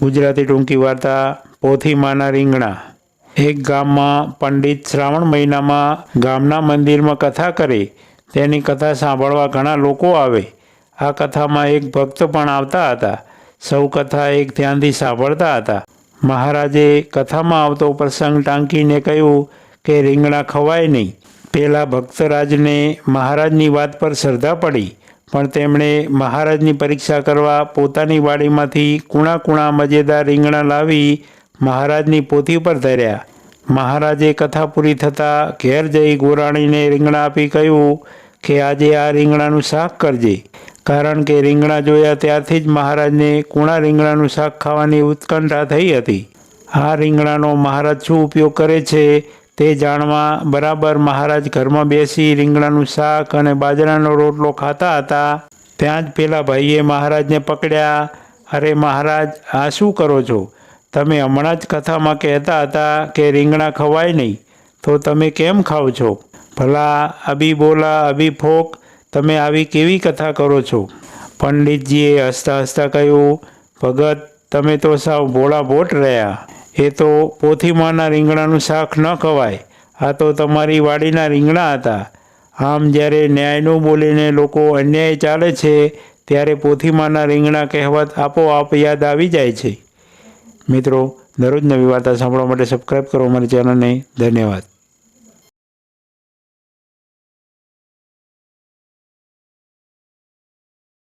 ગુજરાતી ટૂંકી વાર્તા પોથીમાના રીંગણા। એક ગામમાં પંડિત શ્રાવણ મહિનામાં ગામના મંદિરમાં કથા કરે। તેની કથા સાંભળવા ઘણા લોકો આવે। આ કથામાં એક ભક્ત પણ આવતા હતા। સૌ કથા એક ધ્યાનથી સાંભળતા હતા। મહારાજે કથામાં આવતો પ્રસંગ ટાંકીને કહ્યું કે રીંગણા ખવાય નહીં। પેલા ભક્તરાજને મહારાજની વાત પર શ્રદ્ધા પડી, પણ તેમણે મહારાજની પરીક્ષા કરવા પોતાની વાડીમાંથી કૂણા કૂણા મજેદાર રીંગણા લાવી મહારાજની પોથી પર ધર્યા। મહારાજે કથા પૂરી થતાં ઘેર જઈ ગોરાણીને રીંગણા આપી કહ્યું કે આજે આ રીંગણાનું શાક કરજે, કારણ કે રીંગણા જોયા ત્યારથી જ મહારાજને કૂણા રીંગણાનું શાક ખાવાની ઉત્કંઠા થઈ હતી। આ રીંગણાનો મહારાજ શું ઉપયોગ કરે છે તે જાણવા બરાબર મહારાજ ઘરમાં બેસી રીંગણાનું શાક અને બાજરાનો રોટલો ખાતા હતા। ત્યાં જ પેલા ભાઈએ મહારાજને પકડ્યા। અરે મહારાજ, આ શું કરો છો? તમે હમણાં જ કથામાં કહેતા હતા કે રીંગણા ખવાય નહીં, તો તમે કેમ ખાવ છો? ભલા અભી બોલા અભી ફોક, તમે આવી કેવી કથા કરો છો? પંડિતજીએ હસતા હસતા કહ્યું, ભગત, તમે તો સાવ ભોળા ભોટ રહ્યા। એ તો પોથીમાના રીંગણાનું શાક ન ખવાય, આ તો તમારી વાડીના રીંગણા હતા। આમ જ્યારે ન્યાયનું બોલીને લોકો અન્યાય ચાલે છે ત્યારે પોથીમાના રીંગણા કહેવત આપોઆપ યાદ આવી જાય છે। મિત્રો, દરરોજ નવી વાર્તા સાંભળવા માટે સબસ્ક્રાઈબ કરો અમારી ચેનલને। ધન્યવાદ।